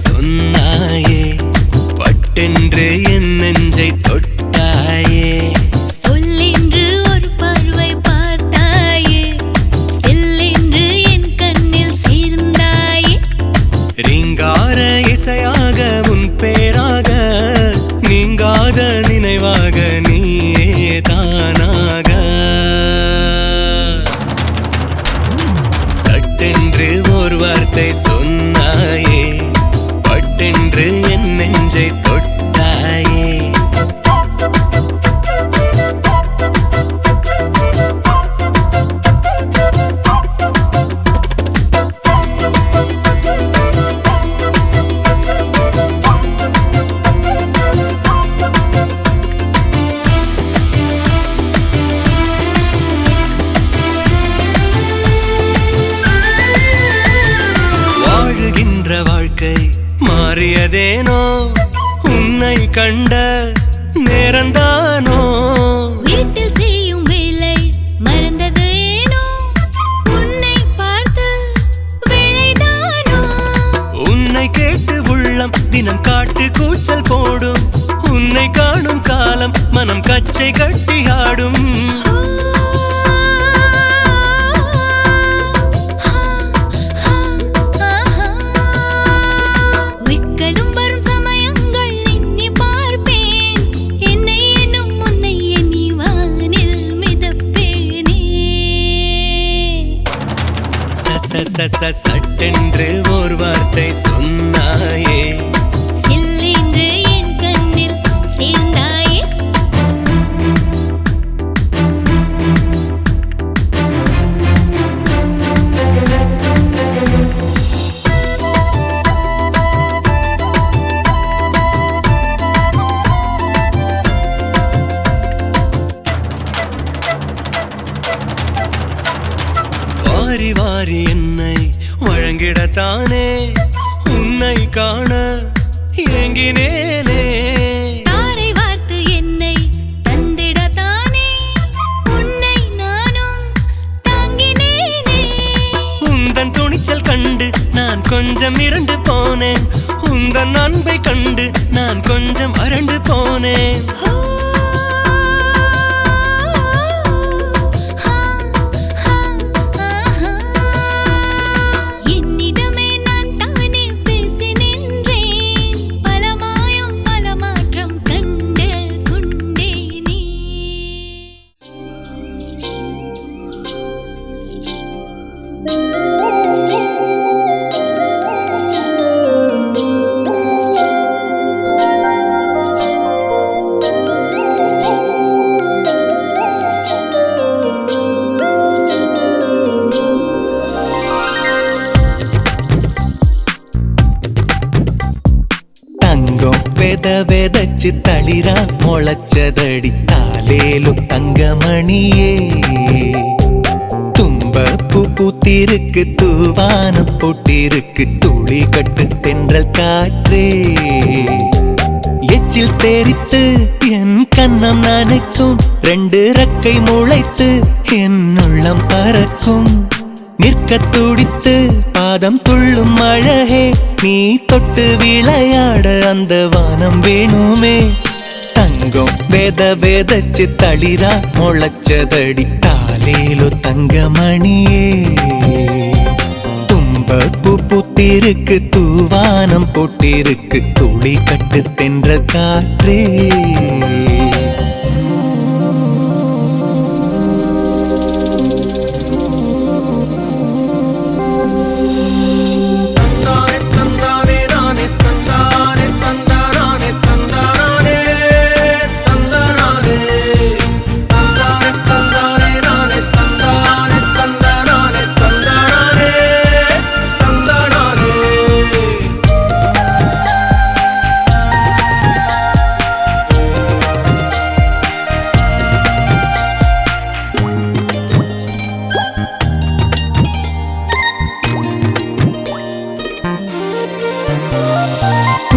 சொன்னாயே, பட்டென்று என் நெஞ்சை தொட்டாயே. சொல்லென்று ஒரு பார்வை பார்த்தாயே, செல்லென்று என் கண்ணில் சேர்ந்தாயே. ரீங்கார இசையாக உன் பேராக, நீங்காத நினைவாக நீயே தானாக. சட்டென்று ஒரு வார்த்தை சொன்னாயே, பட்டென்று என் நெஞ்சை தொட்டாயே. வாழுகின்ற வாழ்க்கை மாறியதேனோ, உன்னை கண்ட நேரந்தானோ. வீட்டில் செய்யும் வேலை மறந்தது ஏனோ, உன்னை பார்த்து வேலைதானோ. உன்னை கேட்டு உள்ளம் தினம் காட்டு கூச்சல் போடும், உன்னை காணும் காலம் மனம் கச்சை கட்டி ஆடும். விக்கலும் வரும் சமயங்கள் எண்ணி பார்ப்பேன், என்னை எண்ணும் உன்னை எண்ணி வானில் மிதப்பேனே. சட்டென்று ஒரு வார்த்தை சொன்னாயே, செல்லென்று என் கண்ணில் சேர்ந்தாயே. வாரி வாரி என்னை வழங்கிடத்தானே, உன்னை காண ஏங்கினேனே. தாரை வார்த்து என்னை தந்திடத்தானே, உன்னை நானும் தாங்கினேனே. உந்தன் துணிச்சல் கண்டு நான் கொஞ்சம் மிரண்டு போனேன், உந்தன் அன்பை கண்டு நான் கொஞ்சம் அரண்டு போனேன். என்னிடமே நான் தானே பேசி நின்றேன், பல மாயம் பல மாற்றம் கண்டு கொண்டேனே. தங்கம் வெதச்சு தளிரா முளைச்சதடி தாலேலும் தங்கமணியே. தும்ப பூ பூத்திருக்கு, தூவானம் போட்டிருக்கு, துளி கட்டு தென்றல் காற்றே. எச்சில் தேரித்து என் கண்ணம் நனைக்கும், ரெண்டு ரக்கை முளைத்து என் உள்ளம் பறக்கும். நிற்க துடித்து பாதம் துள்ளும் அழகே, நீ தொட்டு விளையாட அந்த வானம் வேணுமே. தங்கம் வெதச்சு தளிரா முளைச்சதடி தாலேலோ தங்கமணியே. தும்ப பூ பூத்திருக்கு, தூவானம் போட்டிருக்கு, துளி கட்டு தென்றல் காற்றே.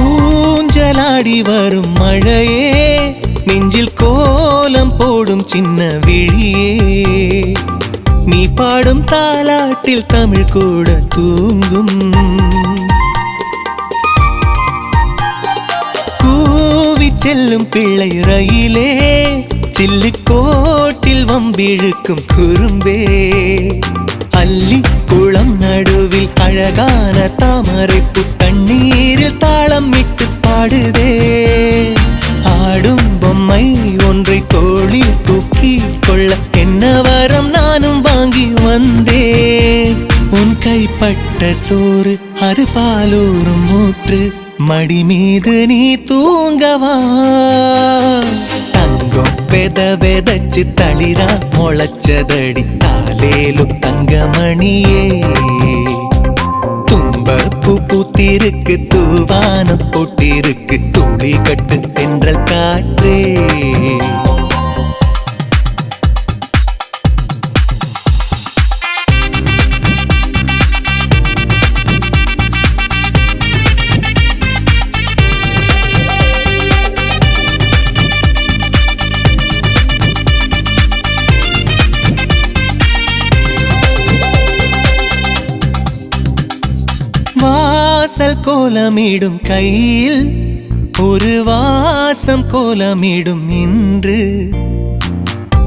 ஊஞ்சலாடி வரும் மழையே, நெஞ்சில் கோலம் போடும் சின்ன விழியே. நீ பாடும் தாலாட்டில் தமிழ் கூட தூங்கும். செல்லும் பிள்ளை ரயிலே சில்லுக்கோட்டில் வம்பிழுக்கும் குறும்பே அள்ளி குளம் நடுவில் அழகான தாமரைப்பு தண்ணீரில் தாளம் இட்டு பாடுதே ஆடும் பொம்மை ஒன்றை தோளில் தூக்கி கொள்ள என்ன வரம் நானும் வாங்கி வந்தேன் உன் கைப்பட்ட சோறு அது பாலூரும் மூற்று மடி மீது நீ தூங்கவா தங்கம் வெதச்சு தளிரா முளைச்சதடி தாலேலு தங்கமணியே தும்ப பூ பூத்திருக்கு தூவானம் போட்டிருக்கு துளி கட்டு தென்றல் காற்றே வாசல் கோலமிடும் கையில் ஒரு வாசம் கோலமிடும் இன்று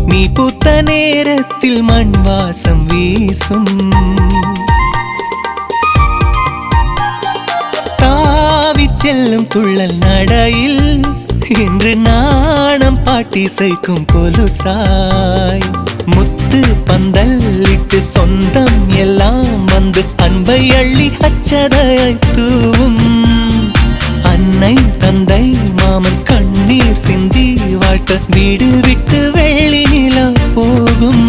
நீ பூத்த நேரத்தில் மண் வாசம் வீசும் தாவி செல்லும் துள்ளல் நடையில் இன்று நாணம் பாட்டிசைக்கும் கொலுசாய் முத்து பந்தல் இட்டு சொந்தம் எல்லாம் வந்து அன்பை அள்ளி அச்சதையாய் தூவும் அன்னை தந்தை மாமன் கண்ணீர் சிந்தி வாழ்த்த வீடு விட்டு வெள்ளி நிலா போகும்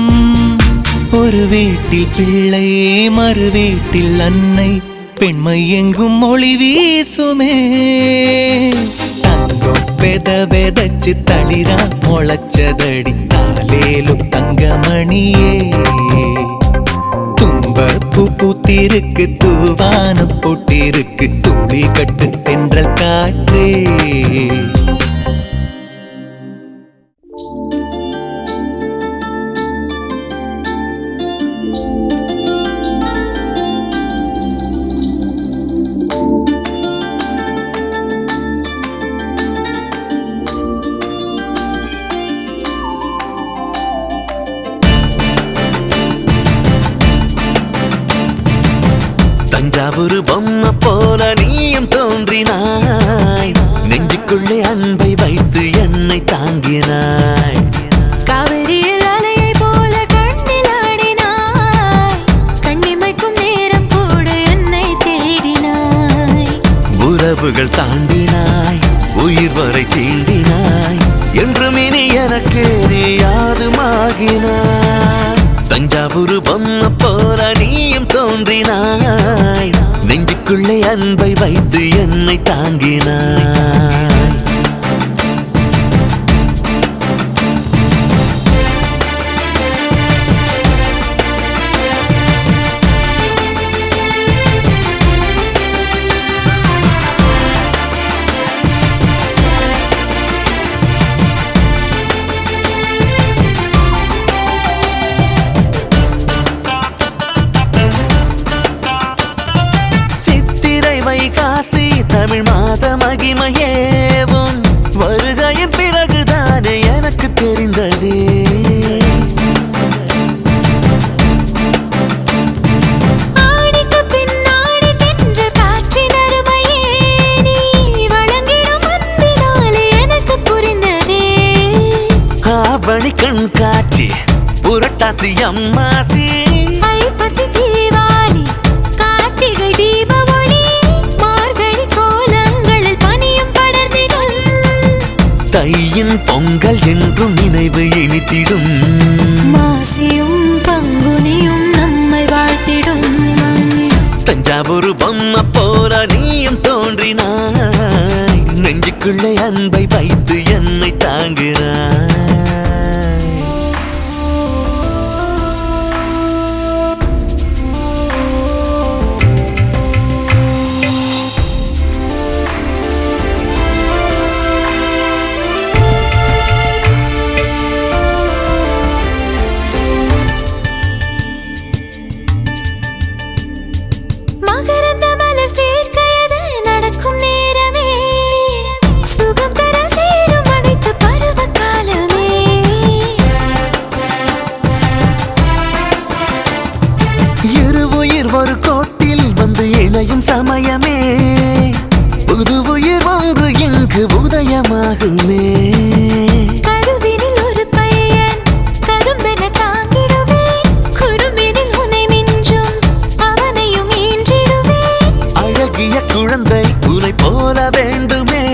ஒரு வீட்டில் பிள்ளை மறு வீட்டில் அன்னை பெண்மை எங்கும் மொழி வீசுமே தங்கம் வெதச்சு தளிரா முளைச்சதடி தாலேலு தங்கமணியே தும்ப பூ பூத்திருக்கு தூவானம் போட்டிருக்கு துளி கட்டு தென்றல் காற்றே தஞ்சாவூர் பொம்மை போல நீயும் தோன்றினாய் நெஞ்சுக்குள்ளே அன்பை வைத்து என்னை தாங்கினாய் காவிரியில் அலையை போல கண்ணில் ஆடினாய் கண்ணிமைக்கும் நேரம் கூட என்னை தேடினாய் உறவுகள் தாண்டினாய் உயிர் வரை தீண்டினாய் என்றும் இனி எனக்கு நீ யாதுமாகினாய் தஞ்சாவூர் பொம்மை போல நீயும் தோன்றினாய் நெஞ்சுக்குள்ளே அன்பை வைத்து என்னை தாங்கினாய் காசி தமிழ் மாத மகிமையேவும் வருகையின் பிறகுதானே எனக்கு தெரிந்ததே ஆடிக்கு பின்னாடி தென்ற காற்றின் அருமையே நீ வழங்கிடும் அன்பினாலே எனக்கு புரிந்ததே ஆவணி கண் காட்சி புரட்டாசி அம்மாசி ஐப்பசி தீவாளி கார்த்திகை தீபாவளி தையின் பொங்கல் என்றும் நினைவு இனித்திடும் மாசியும் பங்குனியும் நம்மை வாழ்த்திடும் தஞ்சாவூர் பொம்மை போல நீயும் தோன்றினாய் நெஞ்சுக்குள்ளே அன்பை வைத்து என்னை தாங்கினாய் மகரந்த மலர் சேர்க்கையது நடக்கும் நேரமே சுகம் தர சேர போல வேண்டுமே,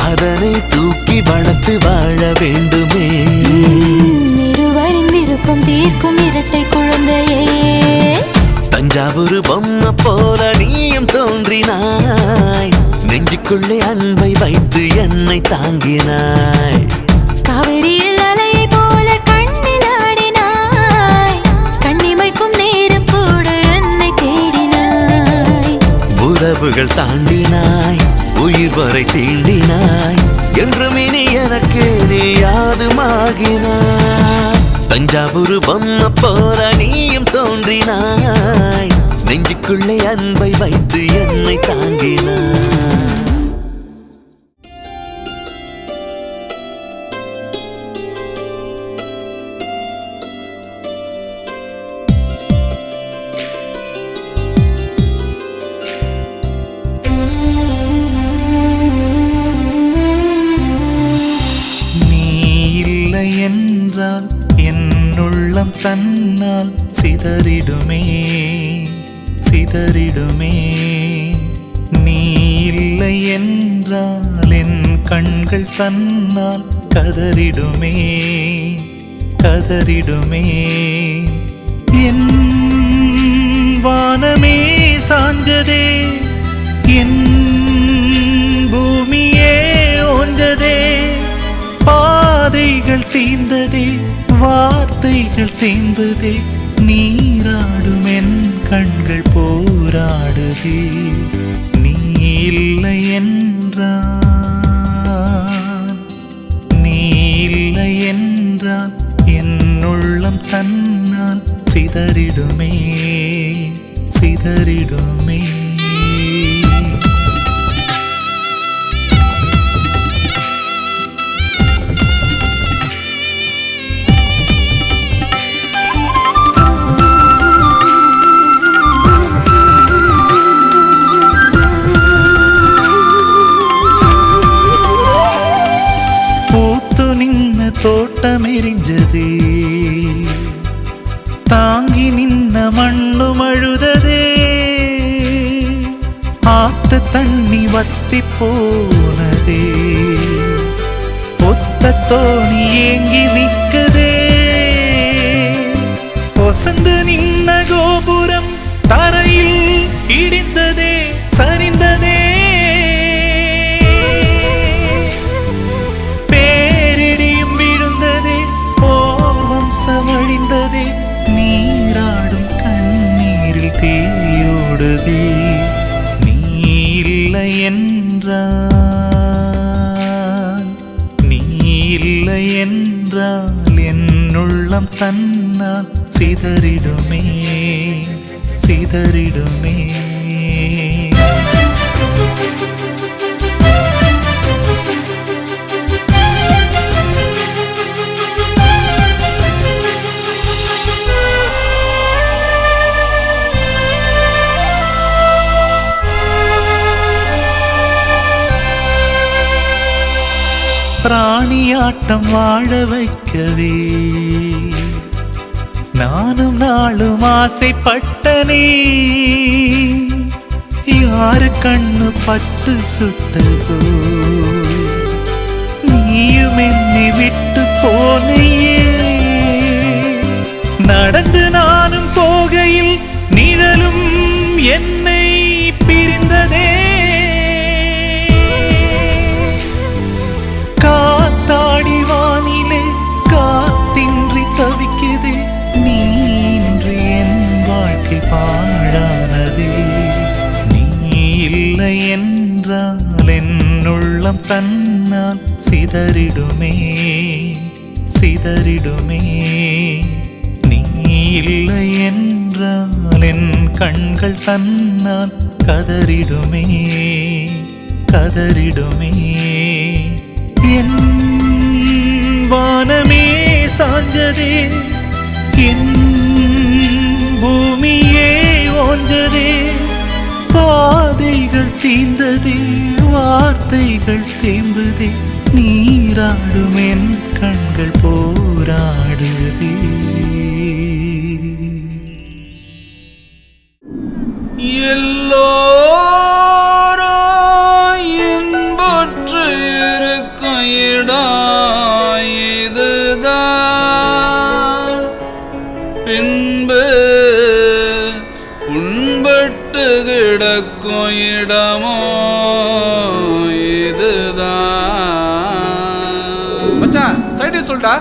அதனை தூக்கி வளர்த்து வாழ வேண்டுமே. இருவரின் விருப்பம் தீர்க்கும் இரட்டை குழந்தையே, தஞ்சாவூர் பொம்மை போல நீயும் தோன்றினாய், நெஞ்சுக்குள்ளே அன்பை வைத்து என்னை தாங்கினாய். காவிரியில் அலையை போல கண்ணில் ஆடினாய், கண்ணிமைக்கும் நேரம் கூட என்னை தேடினாய். உறவுகள் தாண்டினாய், உயிர் வரை தீண்டினாய், என்றும் இனி எனக்கு நீ யாதுமாகினாய். தஞ்சாவூர் பொம்மை போல நீயும் தோன்றினாய், நெஞ்சுக்குள்ளே அன்பை வைத்து என்னை தாங்கினாய். என்றால் என் உள்ளம் தன்னால் சிதறிடுமே சிதறிடுமே. நீ இல்லை என்றால் என் கண்கள் தன்னால் கதறிடுமே கதறிடுமே. என் வானமே சாஞ்சதே, என் பூமியே ஓஞ்சதே, பாதைகள் தீர்ந்ததே, வார்த்தைகள் தேம்பதே, நீராடும் என் கண்கள் போராடுதே. நீ இல்லை என்றால், நீ இல்லை என்றால் என் உள்ளம் தன்னால் சிதறிடுமே சிதறிடுமே. தோட்டமெரிஞ்சதே, தாங்கி நின்ன மண்ணு அழுததே, ஆத்து தண்ணி வத்தி போனதே, ஒத்த தோணி ஏங்கி நிற்குதே, ஒசந்து நின்ன கோபுரம் தரையில் இடிந்ததே சரிந்ததே. சமழிந்ததே, நீராடும் கண்ணீரில் தேயோடுதே. நீ இல்லை என்றால், நீ இல்லை என்றால் என் உள்ளம் தன்னால் சிதறிடுமே சிதறிடுமே. பிராணியாட்டம் வாழ வைக்கவே நானும் நாளும் ஆசைப்பட்டனே, யாரு கண்ணு பட்டு சுட்டதோ, நீயும் என்னை விட்டு போனையே. நடந்து நானும் போகையில் நிழலும் என்னை பிரிந்ததே, காத்தாடி வானிலே காத்தின்றி தவிக்குதே, நீன்று என் வாழ்க்கை பாழானதே. நீ இல்லை என்றால் என் உள்ளம் தன்னால் சிதறிடுமே சிதறிடுமே. நீ இல்லை என்றால் என் கண்கள் தன்னால் கதறிடுமே கதறிடுமே. என் வானமே சாஞ்சதே, என் பூமியே ஓஞ்சதே, பாதைகள் தீர்ந்ததே, வார்த்தைகள் தேம்பதே, நீராடும் என் கண்கள் போராடுதே. எல்லோரோ இதுதான் மச்சான் சைடு சொல்டா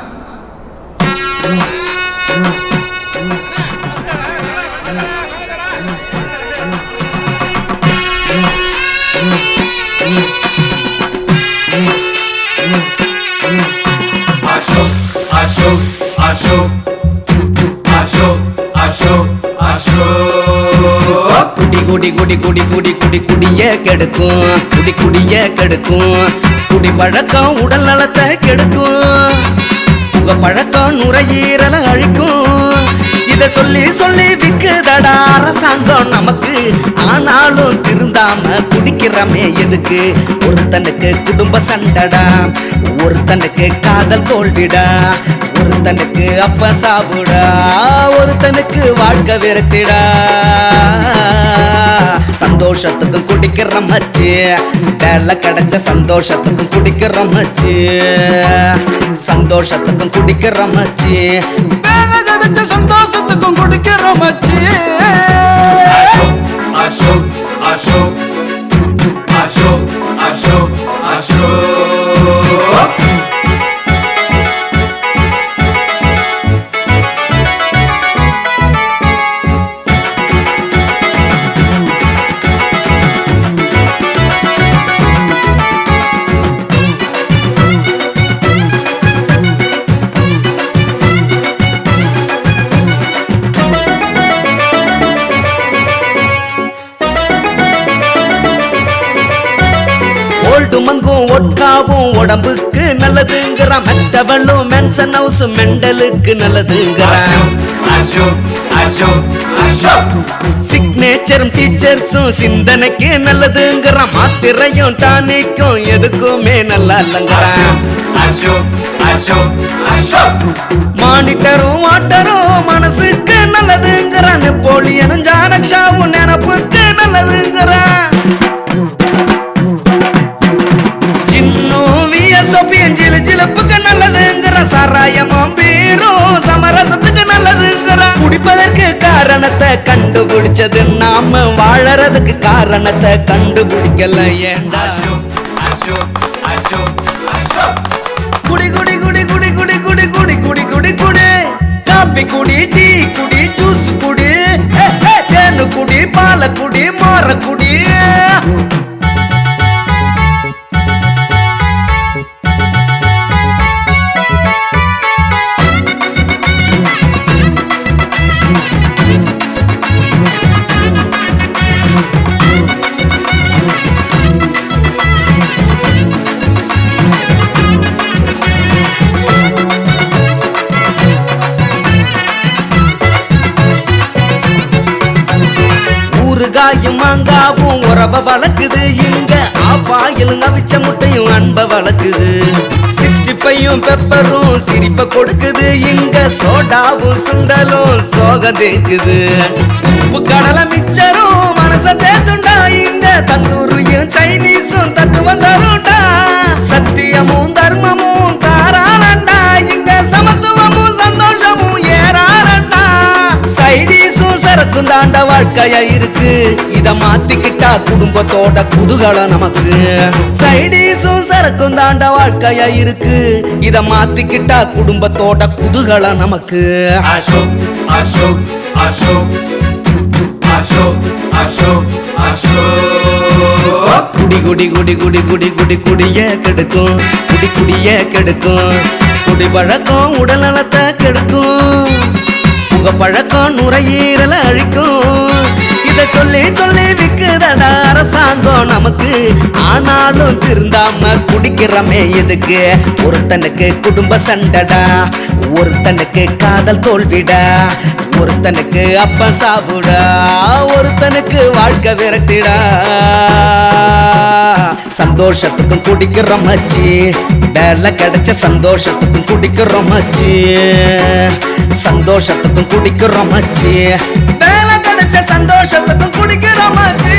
குடி குடி குடி குடி குடி குடி குடிய கெடுக்கும் குடி குடிய கெடுக்கும் குடி பழக்கம் உடல் நலத்தை கெடுக்கும் உங்க பழக்கம் நுரையீரல அழிக்கும் இத சொல்லி சொல்லி விக்குதடா அரசாங்கம் நமக்கு ஆனாலும் திருந்தாம குடிக்கிறமே எதுக்கு ஒருத்தனுக்கு குடும்ப சண்டடா ஒருத்தனுக்கு காதல் தோல்விடா ஒருத்தனுக்கு அப்ப சாவுடா ஒருத்தனுக்கு வாழ்க்கை விரட்டிடா சந்தோஷத்துக்கும் குடிக்கிற மச்சு வேலை கிடைச்ச சந்தோஷத்துக்கும் குடிக்கிற மச்சு சந்தோஷத்துக்கும் குடிக்கிற மச்சு வேலை கிடைச்ச சந்தோஷத்துக்கும் குடிக்கிற மச்சு அசோக் அசோக் அசோக் அசோக் அசோக் மங்கும் ஒட்காவும் உடம்புக்கு நல்லதுங்கிற மெட்டவளும் மென்சன் ஹவுஸ் மெண்டலுக்கு நல்லதுங்கிற சிக்னேச்சரும் டீச்சர்ஸும் சிந்தனைக்கு நல்லதுங்கிற மாத்திரையும் டானிக்கும் எதுக்குமே நல்லா இல்லைங்கிற மானிட்டரும் வாட்டரும் மனசுக்கு நல்லதுங்கிற நெப்போலியனும் ஜானக்ஷாவும் நினப்புக்கு நல்லதுங்கிற ஜிலப்புக்கு நல்லதுங்கிற சாராயமும் பீரும் சமரசத்துக்கு நல்லதுங்கிற குடிப்பதற்கு காரணத்தை கண்டுபிடிச்சது நாம வாழறதுக்கு காரணத்தை கண்டுபிடிக்கல ஏண்டா குடி குடி குடி குடி குடி குடி குடி குடி குடி குடி காப்பி குடி டீ குடி ஜூஸ் குடி தேனு குடி பால குடி மோர குடி ஊறுகாயும் மாங்காவும் உறவ வளர்க்குது இங்க ஆப்பாயிலும் அவிச்ச முட்டையும் அன்ப வளர்க்குது 65 பெப்பரும் சிரிப்ப கொடுக்குது இங்க சோடாவும் சுண்டலும் சோகம் தேக்குது உப்பு கடலை மிச்சரும் மனச தேத்துண்டா இங்க தந்தூரியும் சைனீஸும் தத்துவம் தருண்டா சத்தியமும் தர்மமும் தாராளண்டா இங்க சமத்துவமும் சந்தோஷமும் ஏறாரண்டா சைடீஸும் சரக்கும் தாண்ட வாழ்க்கையா இருக்கு இத மாத்திக்கிட்டா குடும்பத்தோட குதூகலம் நமக்கு சைடீஸும் சரக்கும் தாண்ட வாழ்க்கையா இருக்கு இத மாத்திக்கிட்டா குடும்பத்தோட குதூகலம் நமக்கு அசோக் அசோக் அசோக் அசோக் அசோக் அசோக் குடி குடி குடி குடி குடி குடி குடிய கெடுக்கும் குடி குடிய கெடுக்கும் குடி பழக்கம் உடல் நலத்தை கெடுக்கும் உங்க பழக்கம் நுரையீரல அழிக்கும் இத சொல்லி சொல்லி விக்குதடா அரசாங்கம் நமக்கு ஆனாலும் திருந்தாம குடிக்கிறமே எதுக்கு ஒருத்தனுக்கு குடும்ப சண்டடா ஒருத்தனுக்கு காதல் தோல்விடா ஒருத்தனுக்கு அப்ப சாவுடா ஒருத்தனுக்கு வாழ்க்கை விரட்டிடா சந்தோஷத்துக்கும் குடிக்கிறோம் மச்சி வேலை கிடைச்ச சந்தோஷத்துக்கும் குடிக்கிறோம் மச்சி சந்தோஷத்துக்கும் குடிக்கிறோம் மச்சி வேலை கிடைச்ச சந்தோஷத்துக்கும் குடிக்கிறோம் மச்சி